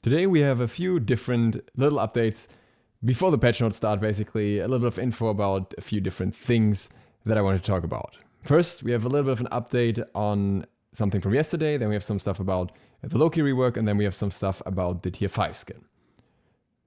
Today we have a few different little updates before the patch notes start, basically a little bit of info about a few different things that I want to talk about. First, we have a little bit of an update on something from yesterday, then we have some stuff about the Loki rework, and then we have some stuff about the tier 5 skin.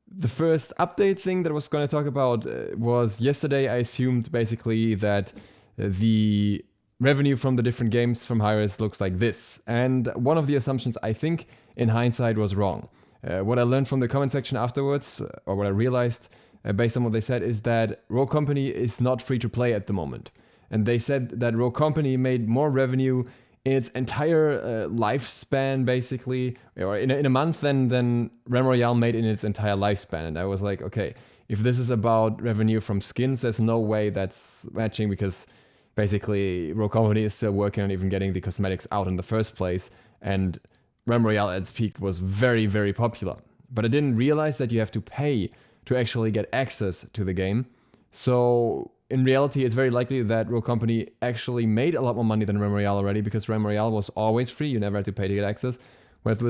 The first update thing that I was going to talk about was yesterday I assumed basically that the revenue from the different games from Hi-Rez looks like this. And one of the assumptions I think in hindsight was wrong. What I learned from the comment section afterwards, or what I realized based on what they said, is that Rogue Company is not free to play at the moment. And they said that Rogue Company made more revenue in its entire lifespan, basically, or in a month than Realm Royale made in its entire lifespan. And I was like, okay, if this is about revenue from skins, there's no way that's matching, because basically Rogue Company is still working on even getting the cosmetics out in the first place. And Realm Royale at its peak was very, very popular. But I didn't realize that you have to pay to actually get access to the game. So in reality, it's very likely that Rogue Company actually made a lot more money than Realm Royale already, because Realm Royale was always free. You never had to pay to get access. With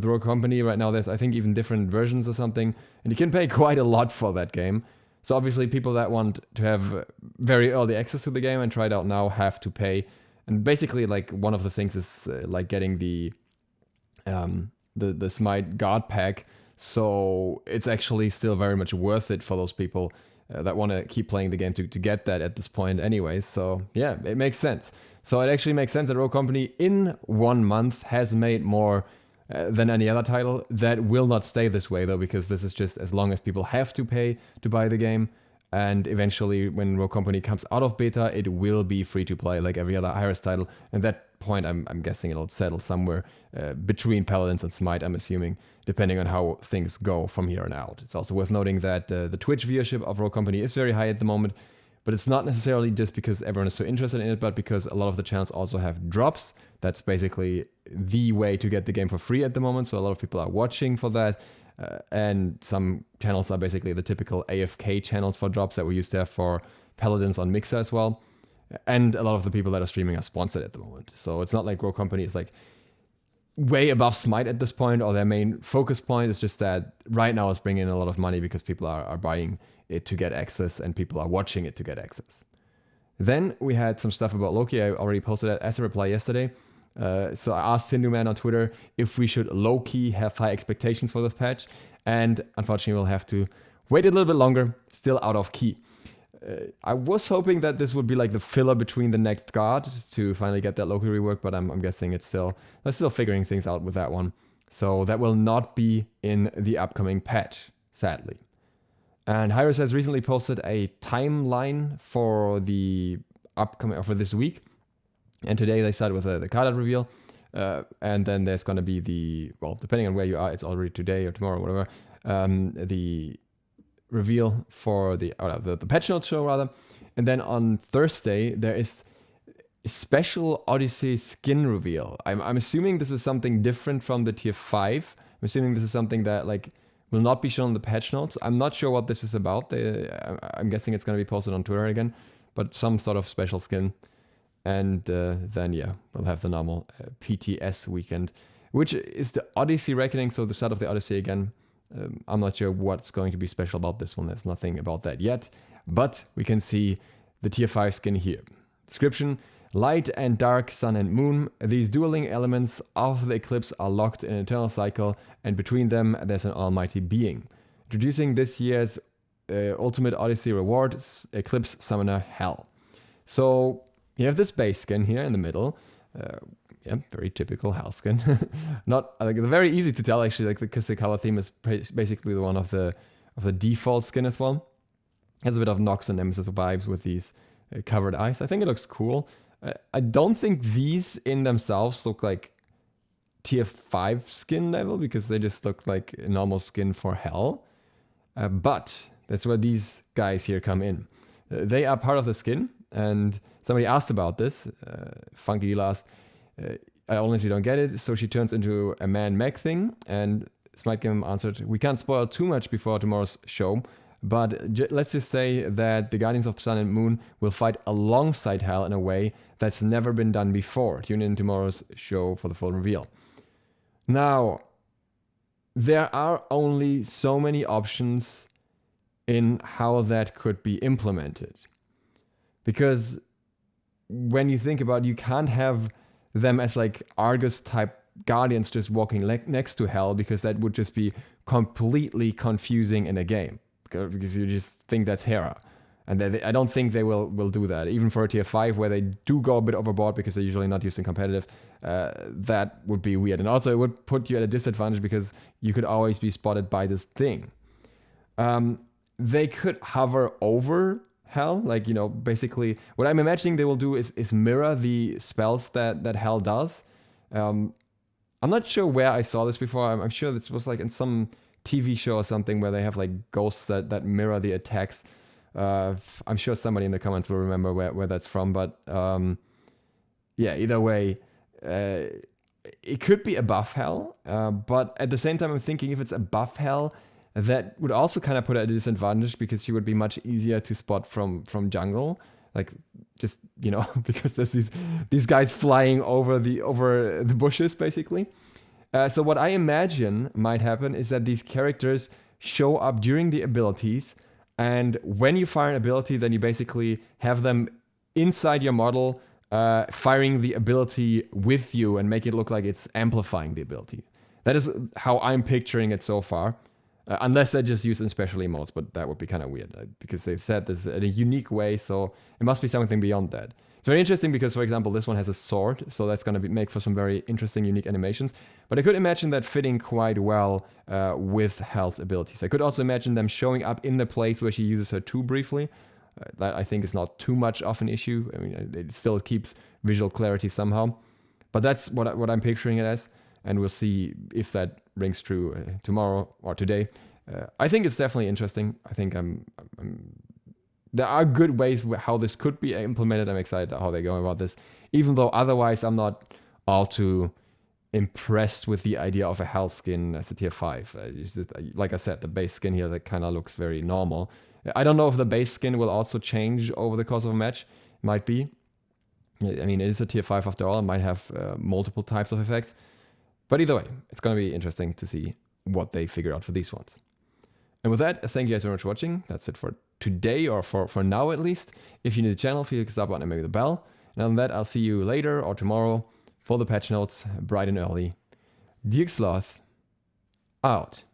Rogue Company right now, there's I think even different versions or something, and you can pay quite a lot for that game. So obviously people that want to have very early access to the game and try it out now have to pay. And basically, like, one of the things is like getting the Smite Guard pack. So it's actually still very much worth it for those people that want to keep playing the game to get that at this point anyways. So yeah, it makes sense. So it actually makes sense that Rogue Company in 1 month has made more than any other title. That will not stay this way though, because this is just as long as people have to pay to buy the game. And eventually when Rogue Company comes out of beta, it will be free to play like every other Hi-Rez title. And that point, I'm guessing it'll settle somewhere between Paladins and Smite, I'm assuming, depending on how things go from here on out. It's also worth noting that the Twitch viewership of Rogue Company is very high at the moment, but it's not necessarily just because everyone is so interested in it, but because a lot of the channels also have drops. That's basically the way to get the game for free at the moment, so a lot of people are watching for that. And some channels are basically the typical AFK channels for drops that we used to have for Paladins on Mixer as well. And a lot of the people that are streaming are sponsored at the moment. So it's not like Rogue Company is like way above Smite at this point, or their main focus point. It's just that right now it's bringing in a lot of money because people are buying it to get access and people are watching it to get access. Then we had some stuff about Loki. I already posted that as a reply yesterday. So I asked Hinduman on Twitter if we should low-key have high expectations for this patch, and unfortunately we'll have to wait a little bit longer, still out of key. I was hoping that this would be like the filler between the next guard to finally get that Loki rework, but I'm guessing they're still figuring things out with that one. So that will not be in the upcoming patch, sadly. And Hi-Rez has recently posted a timeline for the upcoming, for this week. And today they started with the card art reveal. And then there's going to be depending on where you are, it's already today or tomorrow, whatever. The reveal for the patch notes show, rather. And then on Thursday, there is a special Odyssey skin reveal. I'm assuming this is something different from the tier 5. I'm assuming this is something that will not be shown in the patch notes. I'm not sure what this is about. I'm guessing it's going to be posted on Twitter again, but some sort of special skin. And then, yeah, we'll have the normal PTS weekend, which is the Odyssey Reckoning, so the start of the Odyssey again. I'm not sure what's going to be special about this one. There's nothing about that yet, but we can see the tier 5 skin here. Description: light and dark, sun and moon. These dueling elements of the eclipse are locked in an eternal cycle, and between them there's an almighty being. Introducing this year's Ultimate Odyssey reward, Eclipse Summoner Hell. So you have this base skin here in the middle. Yeah, very typical Hell skin. Not very easy to tell actually, because the color theme is basically the one of the default skin as well. Has a bit of Nox and Nemesis vibes with these covered eyes. I think it looks cool. I don't think these in themselves look like tier 5 skin level, because they just look like a normal skin for Hell. But that's where these guys here come in. They are part of the skin, and somebody asked about this. Funky Last. I honestly don't get it. So she turns into a man-mech thing, and Smite Game answered, "We can't spoil too much before tomorrow's show, but let's just say that the Guardians of the Sun and Moon will fight alongside Hell in a way that's never been done before. Tune in tomorrow's show for the full reveal." Now, there are only so many options in how that could be implemented. Because when you think about it, you can't have them as like Argus type guardians just walking next to Hell, because that would just be completely confusing in a game, because you just think that's Hera. And I don't think they will do that. Even for a tier 5 where they do go a bit overboard because they're usually not used in competitive, that would be weird. And also it would put you at a disadvantage because you could always be spotted by this thing. They could hover over Hell, like, you know, basically what I'm imagining they will do is mirror the spells that Hell does. I'm not sure where I saw this before. I'm sure this was like in some TV show or something where they have like ghosts that mirror the attacks. I'm sure somebody in the comments will remember where that's from, but yeah, either way, it could be above Hell, but at the same time, I'm thinking if it's above Hell, that would also kind of put it at a disadvantage because she would be much easier to spot from jungle, like just, you know, because there's these guys flying over the bushes basically. So what I imagine might happen is that these characters show up during the abilities, and when you fire an ability, then you basically have them inside your model, firing the ability with you and make it look like it's amplifying the ability. That is how I'm picturing it so far. Unless they're just used in special emotes, but that would be kind of weird because they've said this in a unique way, so it must be something beyond that. It's very interesting because, for example, this one has a sword, so that's going to make for some very interesting, unique animations. But I could imagine that fitting quite well with Hell's abilities. I could also imagine them showing up in the place where she uses her 2 briefly. That I think is not too much of an issue. I mean, it still keeps visual clarity somehow. But that's what I'm picturing it as, and we'll see if that rings true tomorrow or today. I think it's definitely interesting. I think there are good ways how this could be implemented. I'm excited how they're going about this, even though otherwise I'm not all too impressed with the idea of a Hell skin as a tier 5. Like I said, the base skin here, that kind of looks very normal. I don't know if the base skin will also change over the course of a match. Might be. I mean, it is a tier 5 after all. It might have multiple types of effects. But either way, it's going to be interesting to see what they figure out for these ones. And with that, thank you guys very much for watching. That's it for today, or for now at least. If you're new to the channel, feel free to stop button and maybe the bell. And on that, I'll see you later or tomorrow for the patch notes, bright and early. DXLoth, out.